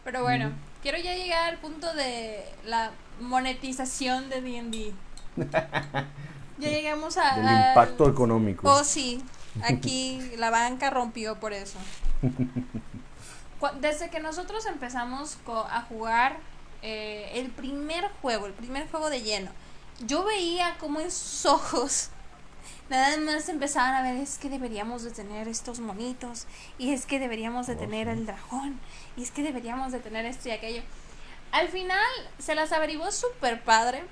Pero bueno, quiero ya llegar al punto de la monetización de D&D. Ya llegamos Del a... impacto económico. Oh, sí. Aquí la banca rompió por eso. Desde que nosotros empezamos a jugar el primer juego de lleno, yo veía como en sus ojos nada más empezaban a ver, es que deberíamos de tener estos monitos, y es que deberíamos de tener el dragón, y es que deberíamos de tener esto y aquello. Al final se las averiguó súper padre.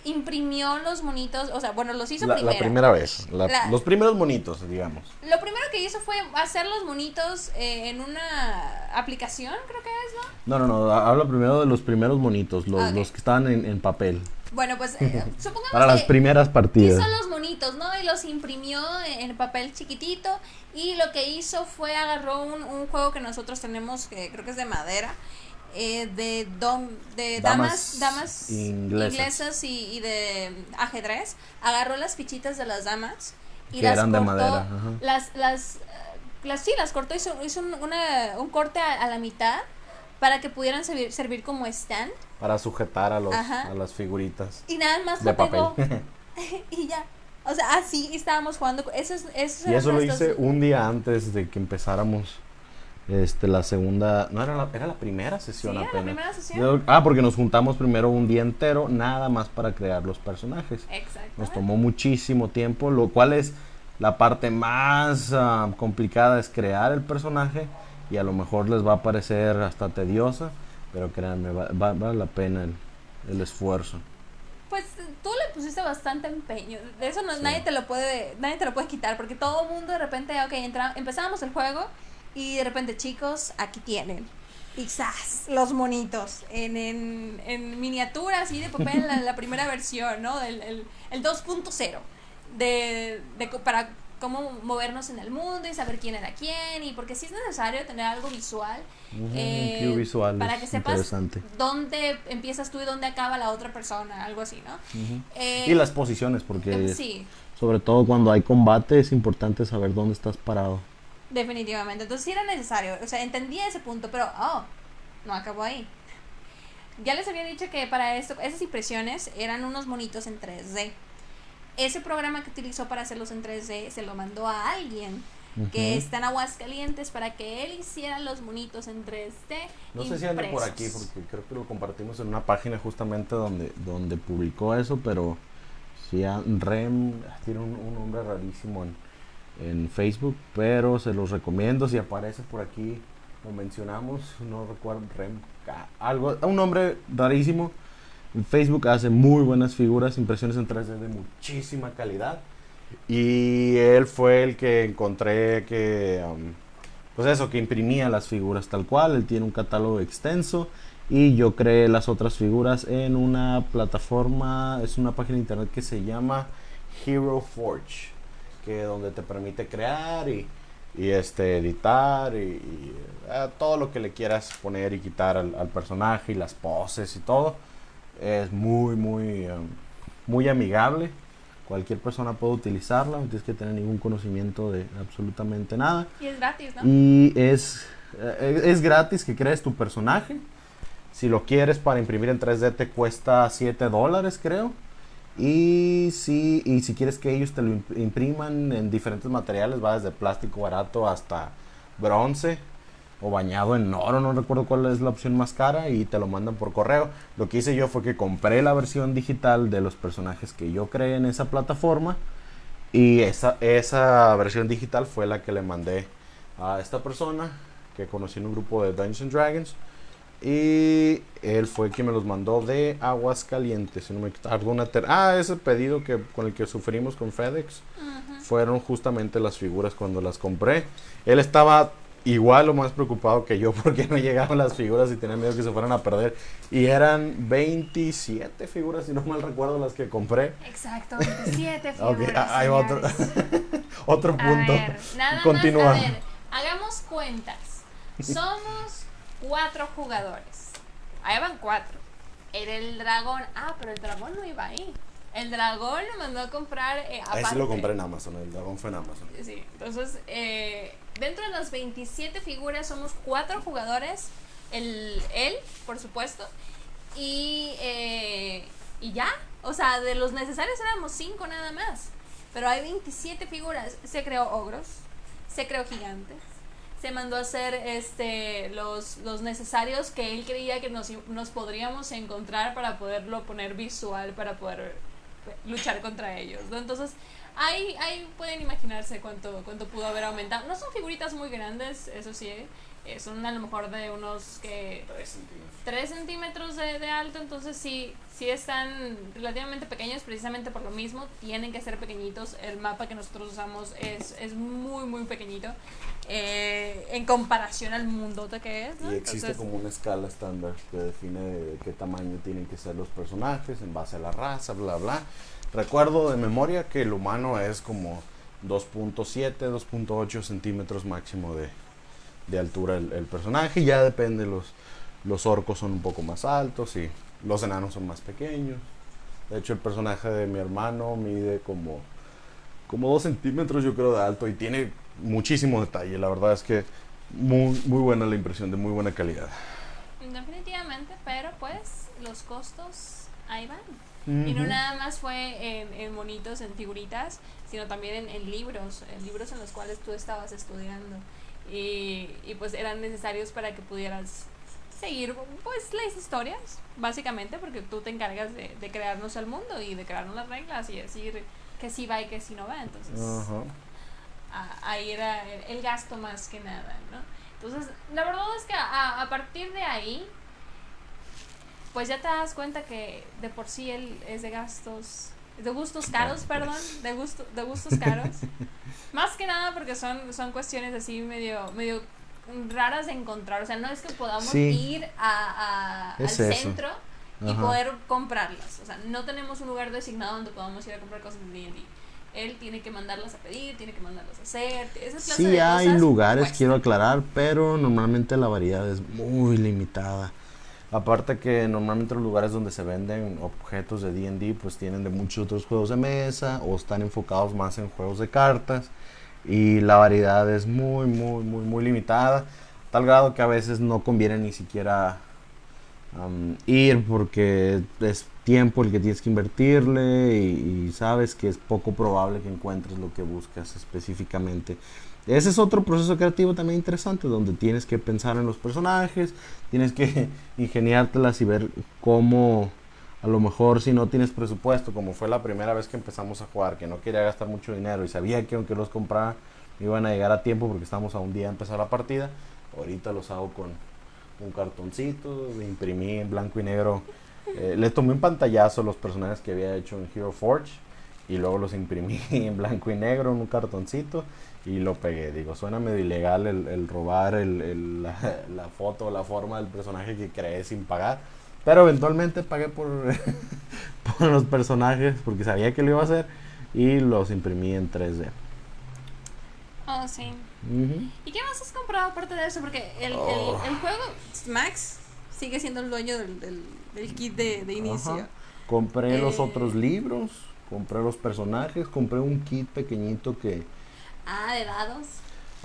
Imprimió los monitos, o sea, bueno, los hizo primero. La primera vez, los primeros monitos, digamos. Lo primero que hizo fue hacer los monitos en una aplicación, creo que es, ¿no? No, habla primero de los primeros monitos, Okay. Los que estaban en papel. Bueno, pues supongamos para las primeras partidas. Hizo los monitos, ¿no? Y los imprimió en papel chiquitito. Y lo que hizo fue agarró un juego que nosotros tenemos, que creo que es de madera, de damas inglesas y de ajedrez. Agarró las fichitas de las damas y que las eran cortó, de madera. las cortó, hizo un corte a la mitad para que pudieran servir como stand. Para sujetar a las figuritas. Y nada más de lo pegó. papel. Y ya. O sea, así estábamos jugando. Y eso lo hice un día antes de que empezáramos la segunda. No, era la primera sesión apenas. apenas. La primera sesión. Porque nos juntamos primero un día entero, nada más para crear los personajes. Exacto. Nos tomó muchísimo tiempo, lo cual es la parte más complicada, es crear el personaje. Y a lo mejor les va a parecer hasta tediosa, pero créanme, vale la pena el esfuerzo. Pues tú le pusiste bastante empeño. De eso Sí. nadie te lo puede quitar, porque todo el mundo de repente, empezábamos el juego y de repente, chicos, aquí tienen. Y ¡zas! Los monitos en miniatura así de papel, la primera versión, ¿no? El 2.0 para cómo movernos en el mundo y saber quién era quién, y porque sí es necesario tener algo visual, visual para que sepas dónde empiezas tú y dónde acaba la otra persona, algo así, ¿no? Y las posiciones, porque sí, sobre todo cuando hay combate es importante saber dónde estás parado. definitivamente. Entonces sí era necesario, o sea, entendía ese punto, pero no acabó ahí. Ya les había dicho que para esas impresiones eran unos monitos en 3D. Ese programa que utilizó para hacerlos en 3D se lo mandó a alguien que está en Aguascalientes para que él hiciera los monitos en 3D. No sé si anda por aquí, porque creo que lo compartimos en una página justamente donde publicó eso, pero sí, Rem tiene un nombre rarísimo en Facebook, pero se los recomiendo. Si aparece por aquí, lo mencionamos, no recuerdo, un nombre rarísimo. En Facebook hace muy buenas figuras, impresiones en 3D de muchísima calidad. Y él fue el que encontré que, que imprimía las figuras tal cual. Él tiene un catálogo extenso y yo creé las otras figuras en una plataforma, es una página de internet que se llama Hero Forge, que donde te permite crear y editar y todo lo que le quieras poner y quitar al personaje y las poses y todo. Es muy amigable. Cualquier persona puede utilizarla, no tienes que tener ningún conocimiento de absolutamente nada. Y es gratis, ¿no? Y es gratis que crees tu personaje. Si lo quieres para imprimir en 3D te cuesta $7, creo. Y si quieres que ellos te lo impriman en diferentes materiales, va desde plástico barato hasta bronce o bañado en oro, no recuerdo cuál es la opción más cara, y te lo mandan por correo. Lo que hice yo fue que compré la versión digital de los personajes que yo creé en esa plataforma, y esa versión digital fue la que le mandé a esta persona que conocí en un grupo de Dungeons & Dragons, y él fue quien me los mandó de Aguascalientes. Si no me tardó ese pedido con el que sufrimos con FedEx, fueron justamente las figuras cuando las compré. Él estaba igual o más preocupado que yo porque no llegaban las figuras y tenía miedo que se fueran a perder. Y eran 27 figuras, si no mal recuerdo, las que compré. Exacto, 27 figuras. Okay, hay otro punto. A ver, nada Continúa. más, a ver, hagamos cuentas. Somos 4 jugadores. Ahí van 4. Era el dragón. Pero el dragón no iba ahí. El dragón lo mandó a comprar aparte. Ese lo compré en Amazon, el dragón fue en Amazon. Sí, entonces dentro de las 27 figuras somos 4 jugadores él, por supuesto, y ya, o sea, de los necesarios éramos 5 nada más, pero hay 27 figuras. Se creó ogros, se creó gigantes, se mandó a hacer los necesarios que él creía que nos podríamos encontrar para poderlo poner visual, para poder luchar contra ellos, ¿no? Entonces ahí pueden imaginarse cuánto pudo haber aumentado. No son figuritas muy grandes, eso sí, son a lo mejor de unos 3 centímetros de alto, entonces sí están relativamente pequeños, precisamente por lo mismo tienen que ser pequeñitos. El mapa que nosotros usamos es muy muy pequeñito en comparación al mundote que es, ¿no? Y existe como una escala estándar que define de qué tamaño tienen que ser los personajes en base a la raza, bla bla. Recuerdo de memoria que el humano es como 2.7, 2.8 centímetros máximo de altura el personaje. Ya depende, los orcos son un poco más altos y los enanos son más pequeños. De hecho, el personaje de mi hermano mide como 2 centímetros, yo creo, de alto, y tiene muchísimo detalle. La verdad es que muy, muy buena la impresión, de muy buena calidad. Definitivamente, pero pues los costos ahí van. Uh-huh. Y no nada más fue en monitos, en figuritas, sino también en libros en los cuales tú estabas estudiando. Y pues eran necesarios para que pudieras seguir pues las historias, básicamente, porque tú te encargas de crearnos el mundo y de crearnos las reglas y decir que sí va y que sí no va. Entonces ahí era el gasto más que nada, ¿no? Entonces la verdad es que a partir de ahí pues ya te das cuenta que de por sí él es de gustos caros, perdón, de gustos caros. Más que nada porque son cuestiones así medio raras de encontrar. O sea, no es que podamos ir al centro y poder comprarlas. O sea, no tenemos un lugar designado donde podamos ir a comprar cosas de D&D. Él tiene que mandarlas a pedir, tiene que mandarlas a hacer. Esa clase de hay cosas lugares, cuesta. quiero aclarar, pero normalmente la variedad es muy limitada. Aparte que normalmente los lugares donde se venden objetos de D&D pues tienen de muchos otros juegos de mesa o están enfocados más en juegos de cartas, y la variedad es muy muy muy muy limitada, tal grado que a veces no conviene ni siquiera ir, porque es tiempo el que tienes que invertirle y sabes que es poco probable que encuentres lo que buscas específicamente. Ese es otro proceso creativo también interesante, donde tienes que pensar en los personajes, tienes que ingeniártelas y ver cómo, a lo mejor si no tienes presupuesto, como fue la primera vez que empezamos a jugar, que no quería gastar mucho dinero y sabía que aunque los comprara iban a llegar a tiempo porque estábamos a un día de empezar la partida. Ahorita los hago con un cartoncito, imprimí en blanco y negro, le tomé un pantallazo a los personajes que había hecho en Hero Forge y luego los imprimí en blanco y negro en un cartoncito y lo pegué. Digo, suena medio ilegal el robar la foto o la forma del personaje que creé sin pagar, pero eventualmente pagué por los personajes porque sabía que lo iba a hacer y los imprimí en 3D. Oh, sí. Uh-huh. ¿Y qué más has comprado aparte de eso? Porque el juego, Max sigue siendo el dueño del kit de inicio. Ajá. Compré los otros libros, compré los personajes, compré un kit pequeñito que... de dados.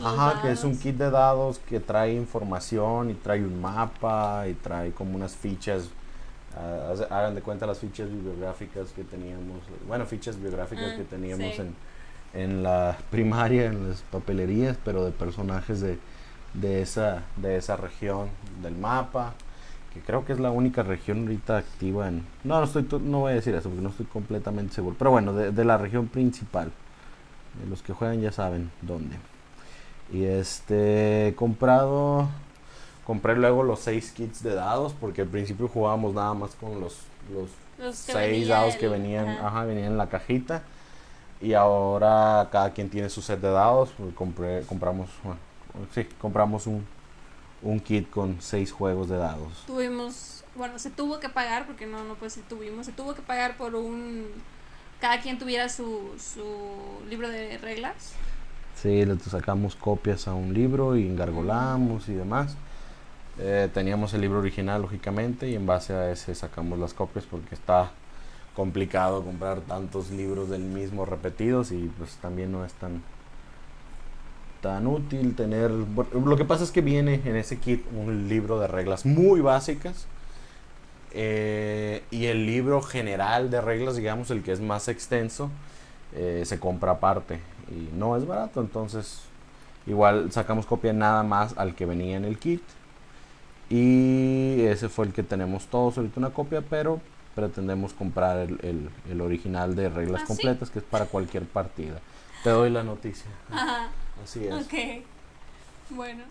Ajá, que es un kit de dados que trae información y trae un mapa y trae como unas fichas. Hagan de cuenta las fichas bibliográficas que teníamos, que teníamos sí. en la primaria, en las papelerías, pero de personajes de esa región del mapa, que creo que es la única región ahorita activa en... No voy a decir eso porque no estoy completamente seguro, pero bueno, de la región principal. Los que juegan ya saben dónde. Y compré luego los 6 kits de dados, porque al principio jugábamos nada más con los 6 dados que venían en la cajita, y ahora cada quien tiene su set de dados. Pues compramos un kit con 6 juegos de dados. Se tuvo que pagar, porque no pues se tuvo que pagar por cada quien tuviera su libro de reglas. Sí, le sacamos copias a un libro y engargolamos y demás. Teníamos el libro original, lógicamente, y en base a ese sacamos las copias, porque está complicado comprar tantos libros del mismo repetidos, y pues también no es tan útil tener. Lo que pasa es que viene en ese kit un libro de reglas muy básicas. Y el libro general de reglas, digamos, el que es más extenso, se compra aparte. Y no es barato, entonces igual sacamos copia nada más al que venía en el kit. Y ese fue el que tenemos todos ahorita una copia, pero pretendemos comprar el original de reglas completas, que es para cualquier partida. Te doy la noticia. Ajá. Así es. Ok. Bueno.